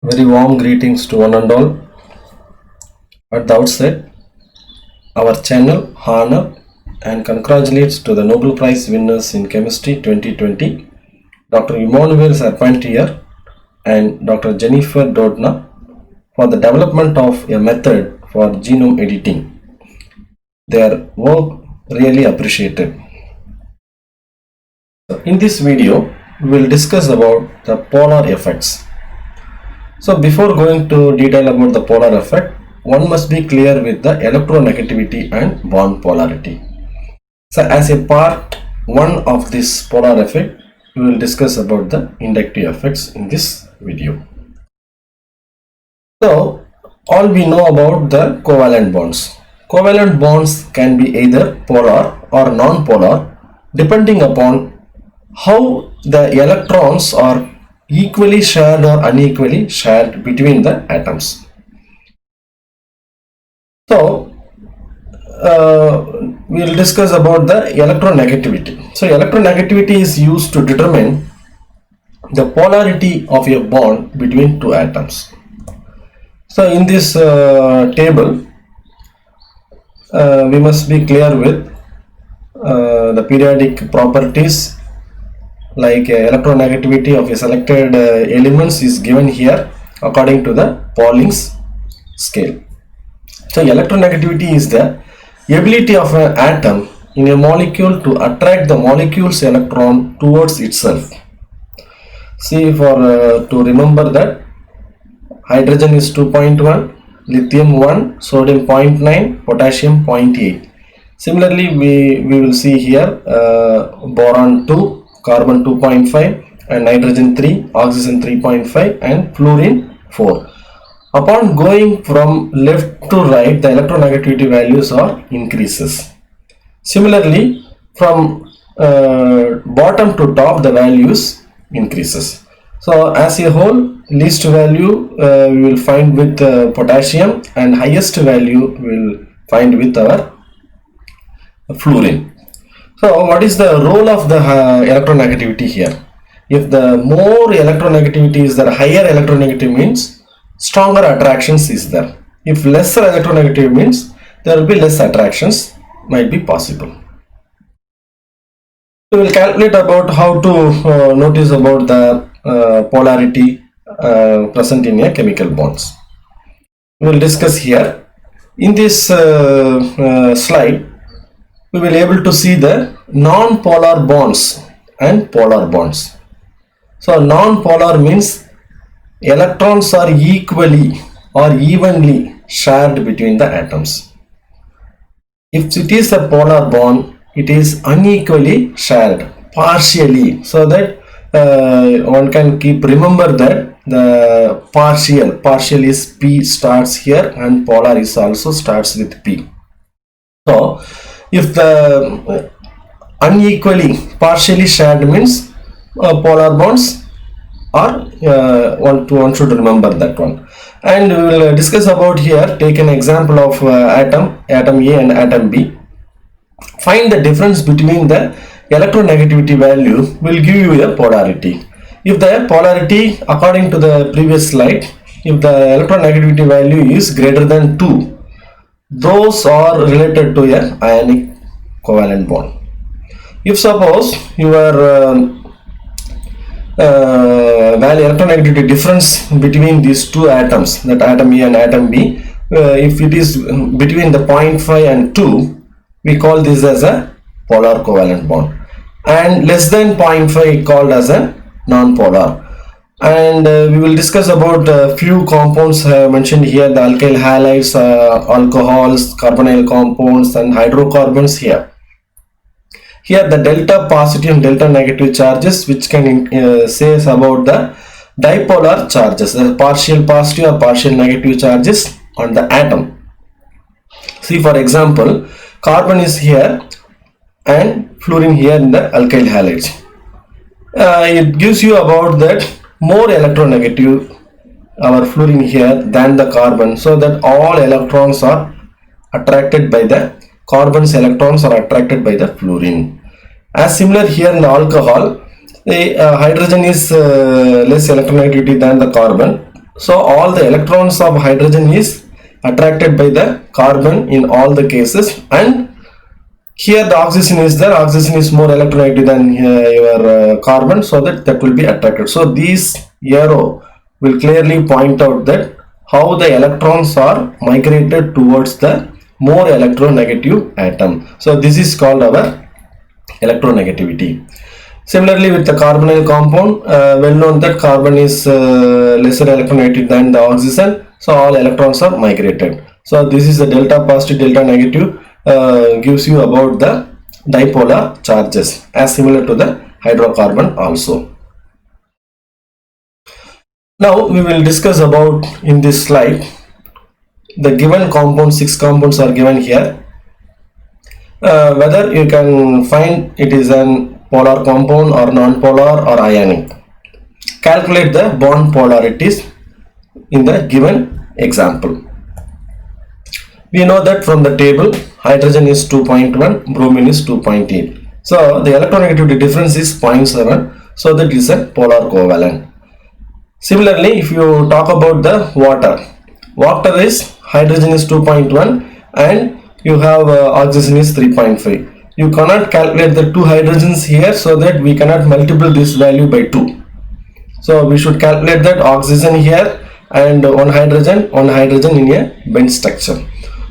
Very warm greetings to one and all. At the outset, our channel honor and congratulates to the Nobel Prize winners in Chemistry 2020, Dr. Emmanuel Charpentier and Dr. Jennifer Doudna, for the development of a method for genome editing. Their work really appreciated. In this video, we will discuss about the polar effects. So before going to detail about the polar effect, one must be clear with the electronegativity and bond polarity. So as a part 1 of this polar effect, we will discuss about the inductive effects in this video. So all we know about the covalent bonds. Covalent bonds can be either polar or non-polar depending upon how the electrons are equally shared or unequally shared between the atoms. So we will discuss about the electronegativity. So electronegativity is used to determine the polarity of a bond between two atoms. So in this table, we must be clear with the periodic properties, like electronegativity of a selected elements is given here according to the Pauling's scale. So electronegativity is the ability of an atom in a molecule to attract the molecule's electron towards itself. See, for to remember that, hydrogen is 2.1, lithium 1, sodium 0.9, potassium 0.8. Similarly, we will see here boron 2, carbon 2.5 and nitrogen 3, oxygen 3.5 and fluorine 4. Upon going from left to right, the electronegativity values are increases. Similarly, from bottom to top, the values increases. So as a whole, least value we will find with potassium and highest value we will find with our fluorine. So what is the role of the electronegativity here? If the more electronegativity is there, higher electronegativity means stronger attractions is there. If lesser electronegativity means there will be less attractions might be possible. We will calculate about how to notice about the polarity present in a chemical bonds. We will discuss here. In this slide, we will able to see the non-polar bonds and polar bonds. So non-polar means electrons are equally or evenly shared between the atoms. If it is a polar bond, it is unequally shared, partially, so that one can keep remember that the partial is P starts here and polar is also starts with P. So if the unequally partially shared means polar bonds are one should remember that one. And we will discuss about here, take an example of atom A and atom B. Find the difference between the electronegativity value will give you a polarity. If the polarity according to the previous slide, if the electronegativity value is greater than 2, those are related to a ionic covalent bond. If suppose your value electronegativity difference between these two atoms, that atom A and atom B, if it is between the 0.5 and 2, we call this as a polar covalent bond, and less than 0.5 called as a non-polar. And we will discuss about a few compounds mentioned here, the alkyl halides, alcohols, carbonyl compounds and hydrocarbons here. Here the delta positive and delta negative charges, which can says about the dipolar charges, the partial positive or partial negative charges on the atom. See, for example, carbon is here and fluorine here in the alkyl halides. It gives you about that more electronegative our fluorine here than the carbon, so that all electrons are attracted by the carbon's electrons are attracted by the fluorine. As similar here in the alcohol, The hydrogen is less electronegativity than the carbon. So all the electrons of hydrogen is attracted by the carbon in all the cases, and here the oxygen is there. Oxygen is more electronegative than your carbon, so that will be attracted. So this arrow will clearly point out that how the electrons are migrated towards the more electronegative atom. So this is called our electronegativity. Similarly, with the carbonyl compound, well known that carbon is lesser electronegative than the oxygen, so all electrons are migrated. So this is the delta positive, delta negative, gives you about the dipolar charges, as similar to the hydrocarbon also. Now we will discuss about in this slide the given compound. 6 compounds are given here. Whether you can find it is an polar compound or non-polar or ionic. Calculate the bond polarities in the given example. We know that from the table, hydrogen is 2.1, bromine is 2.8. So the electronegativity difference is 0.7, so that is a polar covalent. Similarly, if you talk about the water is hydrogen is 2.1 and you have oxygen is 3.5. You cannot calculate the two hydrogens here, so that we cannot multiply this value by 2. So we should calculate that oxygen here and one hydrogen in a bent structure,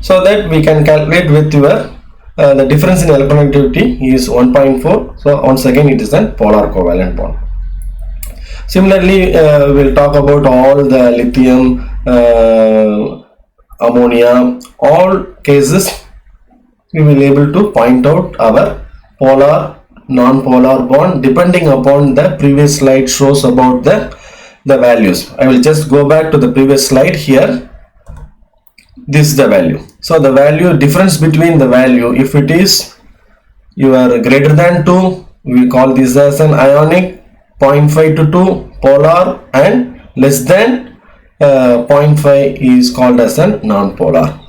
so that we can calculate with your the difference in electronegativity is 1.4. So once again it is a polar covalent bond. Similarly, we'll talk about all the lithium, ammonia, all cases we will be able to point out our polar, non-polar bond depending upon the previous slide shows about the values. I will just go back to the previous slide here. This is the value. So the value difference between the value, if it is you are greater than 2, we call this as an ionic, 0.5 to 2 polar, and less than 0.5 is called as a non-polar.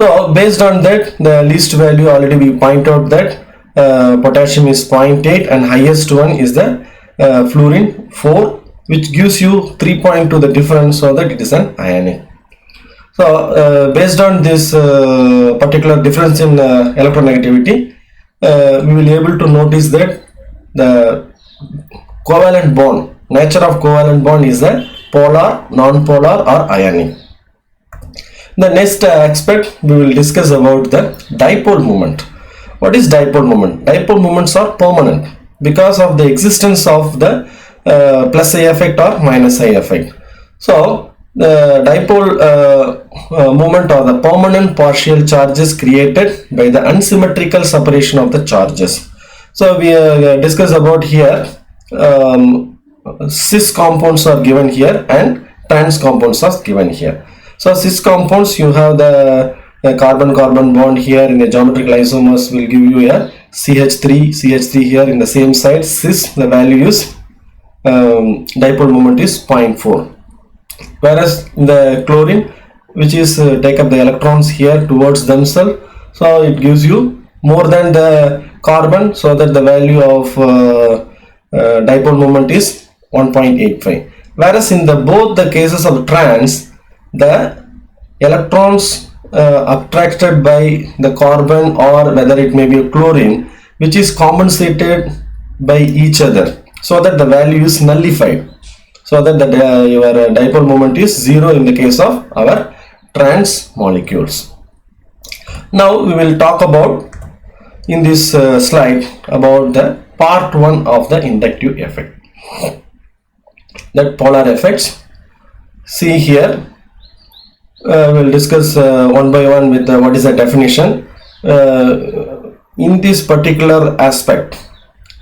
So based on that, the least value already we point out that potassium is 0.8 and highest one is the fluorine 4, which gives you 3.2 the difference, so that it is an ionic. So based on this particular difference in electronegativity, we will be able to notice that the covalent bond, nature of covalent bond is a polar, non-polar or ionic. The next aspect we will discuss about the dipole moment. What is dipole moment? Dipole moments are permanent because of the existence of the plus I effect or minus I effect. So the dipole moment are the permanent partial charges created by the unsymmetrical separation of the charges. So we discuss about here cis compounds are given here and trans compounds are given here. So cis compounds, you have the carbon-carbon bond here in the geometrical isomers will give you a CH3 here in the same side. Cis, the value is dipole moment is 0.4. Whereas the chlorine, which is take up the electrons here towards themselves, so it gives you more than the carbon, so that the value of dipole moment is 1.85. Whereas in the both the cases of trans, the electrons attracted by the carbon or whether it may be a chlorine, which is compensated by each other, so that the value is nullified, so that the your dipole moment is 0 in the case of our trans molecules. Now we will talk about in this slide about the part 1 of the inductive effect, that polar effects. See here, we'll discuss one by one with what is the definition. In this particular aspect,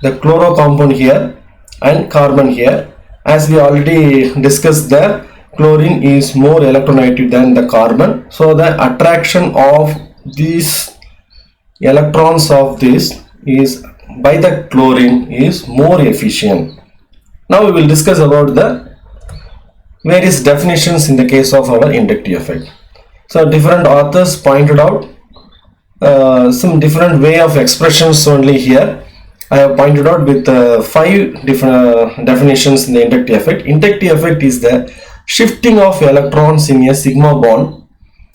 the chloro compound here and carbon here, as we already discussed there, chlorine is more electronegative than the carbon, so the attraction of these electrons of this is by the chlorine is more efficient. Now we will discuss about the various definitions in the case of our inductive effect. So different authors pointed out some different way of expressions only here. I have pointed out with five different definitions in the inductive effect. Inductive effect is the shifting of electrons in a sigma bond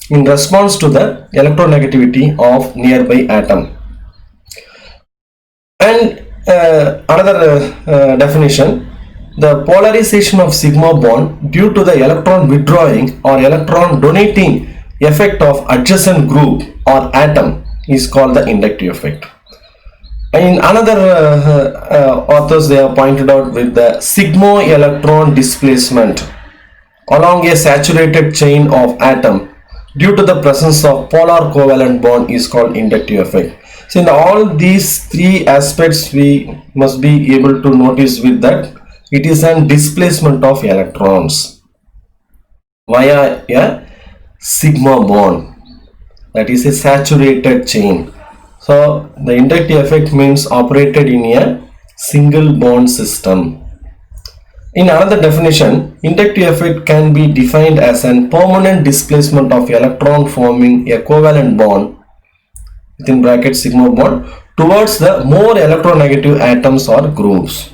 in response to the electronegativity of nearby atom. And another definition, the polarization of sigma bond due to the electron withdrawing or electron donating effect of adjacent group or atom is called the inductive effect. In another authors, they have pointed out with the sigma electron displacement along a saturated chain of atom due to the presence of polar covalent bond is called inductive effect. So in all these three aspects we must be able to notice with that it is a displacement of electrons via a sigma bond, that is a saturated chain. So the inductive effect means operated in a single bond system. In another definition, inductive effect can be defined as a permanent displacement of electron forming a covalent bond within bracket sigma bond towards the more electronegative atoms or groups.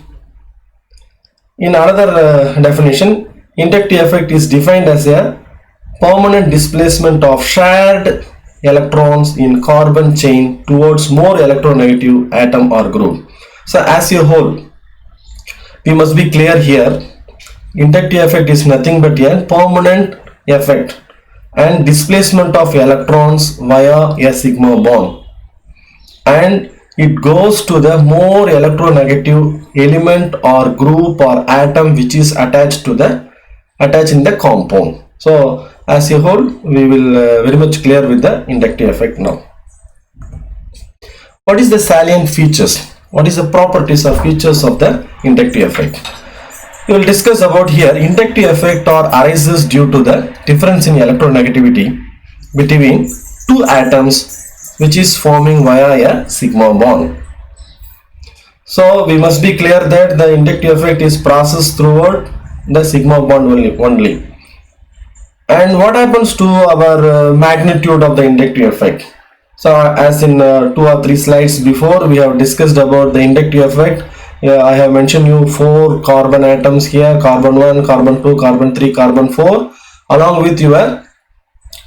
In another definition, inductive effect is defined as a permanent displacement of shared electrons in carbon chain towards more electronegative atom or group. So as a whole, we must be clear here, inductive effect is nothing but a permanent effect and displacement of electrons via a sigma bond, and it goes to the more electronegative element or group or atom which is attached in the compound. So as a whole, we will very much clear with the inductive effect now. What is the salient features? What is the properties or features of the inductive effect? We will discuss about here. Inductive effect or arises due to the difference in electronegativity between two atoms which is forming via a sigma bond. So we must be clear that the inductive effect is processed throughout the sigma bond only. And what happens to our magnitude of the inductive effect? So as in 2 or 3 slides before, we have discussed about the inductive effect. I have mentioned you 4 carbon atoms here, carbon 1, carbon 2, carbon 3, carbon 4, along with your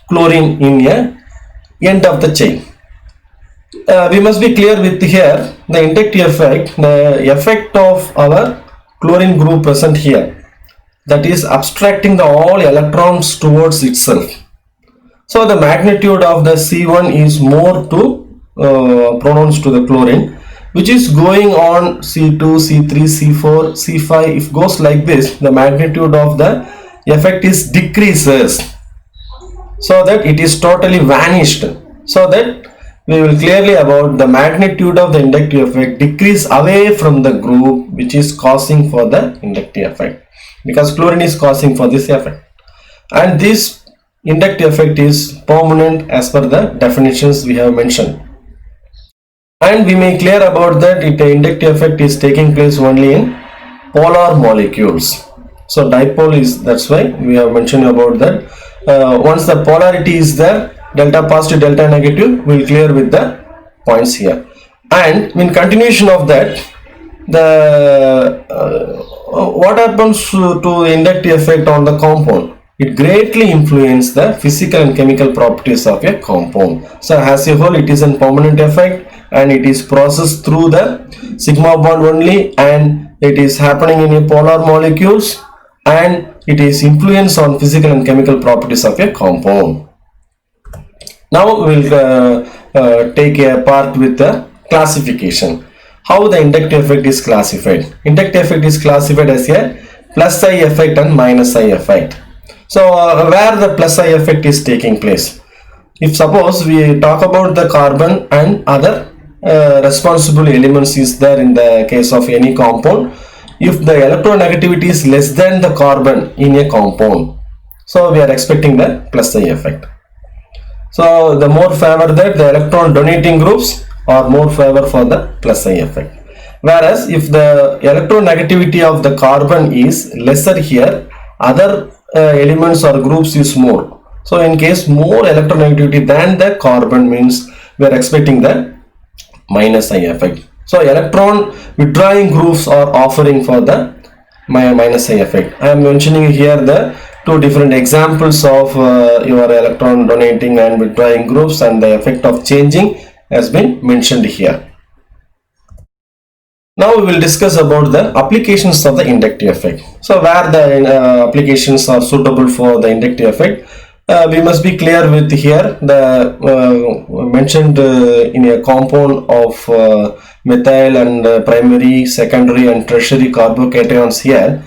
chlorine in a end of the chain. We must be clear with here the inductive effect, the effect of our chlorine group present here, that is abstracting the all electrons towards itself. So the magnitude of the C1 is more to pronounced to the chlorine, which is going on C2, C3, C4, C5. If goes like this, the magnitude of the effect is decreases, so that it is totally vanished. So that we will clearly about the magnitude of the inductive effect decrease away from the group which is causing for the inductive effect, because chlorine is causing for this effect, and this inductive effect is permanent as per the definitions we have mentioned. And we may clear about that the inductive effect is taking place only in polar molecules. So dipole is, that's why we have mentioned about that. Once the polarity is there, delta positive, delta negative, we will clear with the points here. And in continuation of that, the what happens to inductive effect on the compound? It greatly influences the physical and chemical properties of a compound. So as a whole, it is a permanent effect and it is processed through the sigma bond only, and it is happening in a polar molecules, and it is influence on physical and chemical properties of a compound. Now we will take a part with the classification. How the inductive effect is classified? Inductive effect is classified as a plus I effect and minus I effect. So where the plus I effect is taking place? If suppose we talk about the carbon and other responsible elements is there in the case of any compound, if the electronegativity is less than the carbon in a compound, so we are expecting the plus I effect. So the more favor that the electron donating groups are more favor for the plus I effect. Whereas if the electronegativity of the carbon is lesser here, other elements or groups is more. So in case more electronegativity than the carbon means we are expecting the minus I effect. So electron withdrawing groups are offering for the minus I effect. I am mentioning here the two different examples of your electron donating and withdrawing groups, and the effect of changing has been mentioned here. Now we will discuss about the applications of the inductive effect. So where the applications are suitable for the inductive effect, we must be clear with here the mentioned in a compound of methyl and primary, secondary and tertiary carbocations here.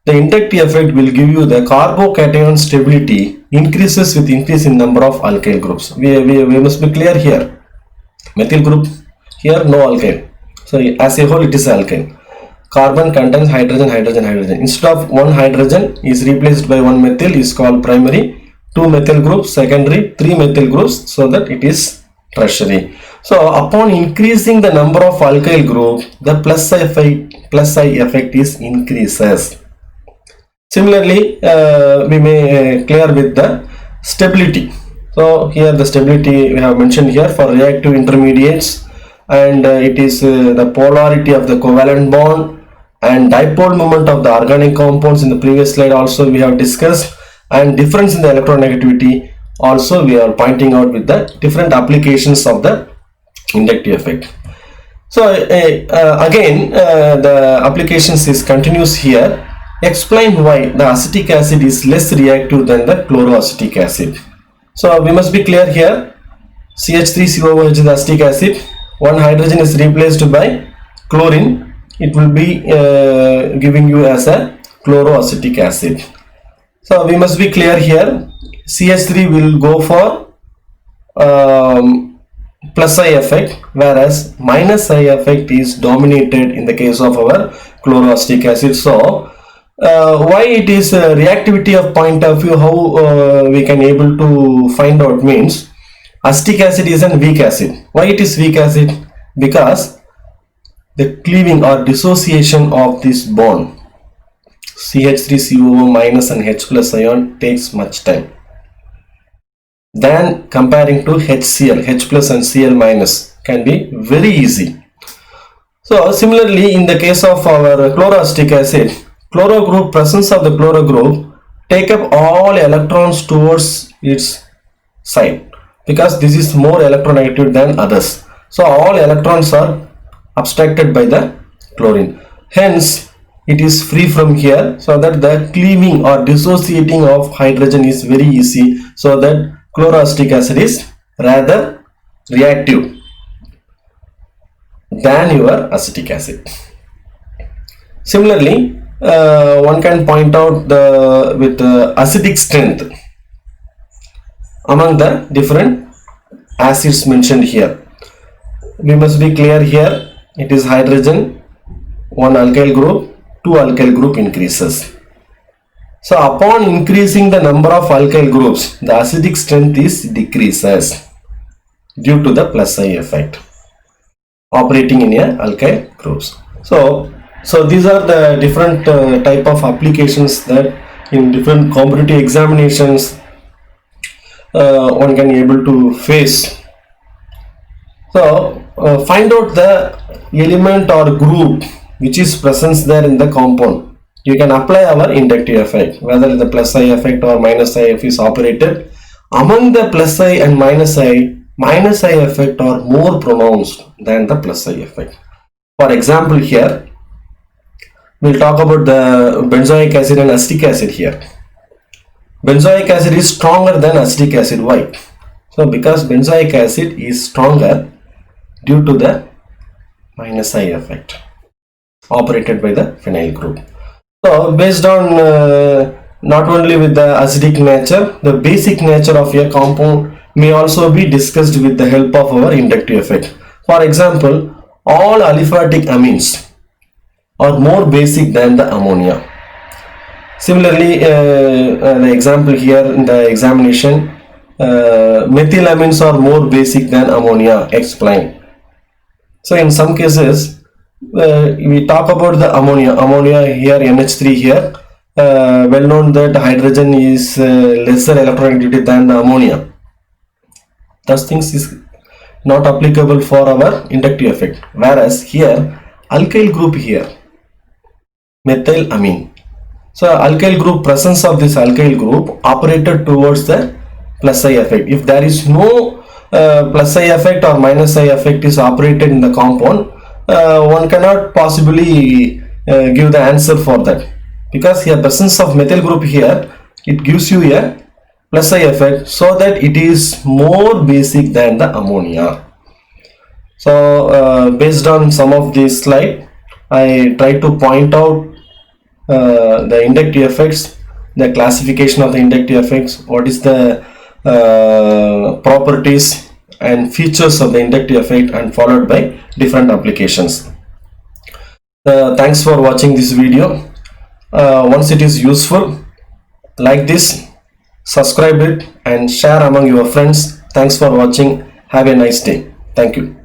The inductive effect will give you the carbocation stability increases with increase in number of alkyl groups. We must be clear here. Methyl group here, no alkyl. So as a whole it is alkyl. Carbon contains hydrogen, hydrogen, hydrogen. Instead of one hydrogen is replaced by one methyl is called primary, two methyl groups secondary, three methyl groups, so that it is tertiary. So upon increasing the number of alkyl group, the plus I effect is increases. Similarly, we may clear with the stability. So here the stability we have mentioned here for reactive intermediates, and it is the polarity of the covalent bond and dipole moment of the organic compounds. In the previous slide also we have discussed, and difference in the electronegativity also we are pointing out with the different applications of the inductive effect. So again the applications is continuous here. Explain why the acetic acid is less reactive than the chloroacetic acid. So we must be clear here. CH3COOH is the acetic acid. One hydrogen is replaced by chlorine. It will be giving you as a chloroacetic acid. So we must be clear here. CH3 will go for plus I effect, whereas minus I effect is dominated in the case of our chloroacetic acid. So why it is reactivity of point of view, how we can able to find out means, acetic acid is a weak acid. Why it is weak acid? Because the cleaving or dissociation of this bond CH3COO minus and H plus ion takes much time than comparing to HCl. H plus and Cl minus can be very easy. So similarly in the case of our chloroacetic acid, chloro group, presence of the chloro group take up all electrons towards its side, because this is more electronegative than others. So all electrons are abstracted by the chlorine. Hence it is free from here, so that the cleaving or dissociating of hydrogen is very easy. So that chloroacetic acid is rather reactive than your acetic acid. Similarly, one can point out with acidic strength among the different acids mentioned here. We must be clear here. It is hydrogen, one alkyl group, two alkyl group increases. So upon increasing the number of alkyl groups, the acidic strength is decreases due to the plus I effect operating in a alkyl groups. So these are the different type of applications that in different competitive examinations one can able to face. So find out the element or group which is present there in the compound. You can apply our inductive effect, whether the plus I effect or minus I effect is operated. Among the plus I and minus I effect are more pronounced than the plus I effect. For example, here we'll talk about the benzoic acid and acetic acid here. Benzoic acid is stronger than acetic acid. Why? So because benzoic acid is stronger due to the minus I effect operated by the phenyl group. So based on not only with the acidic nature, the basic nature of a compound may also be discussed with the help of our inductive effect. For example, all aliphatic amines are more basic than the ammonia. Similarly, the example here in the examination, methylamines are more basic than ammonia. Explain. So in some cases, we talk about the ammonia here, NH3 here, well known that hydrogen is lesser electronegativity than the ammonia. Thus things is not applicable for our inductive effect. Whereas here, alkyl group here, methylamine. So alkyl group, presence of this alkyl group operated towards the plus I effect. If there is no plus I effect or minus I effect is operated in the compound, one cannot possibly give the answer for that, because here presence of methyl group here, it gives you a plus I effect, so that it is more basic than the ammonia. So based on some of these slide, I try to point out the inductive effects, the classification of the inductive effects, what is the properties and features of the inductive effect, and followed by different applications. Thanks for watching this video. Once it is useful, like this, subscribe it and share among your friends. Thanks for watching. Have a nice day. Thank you.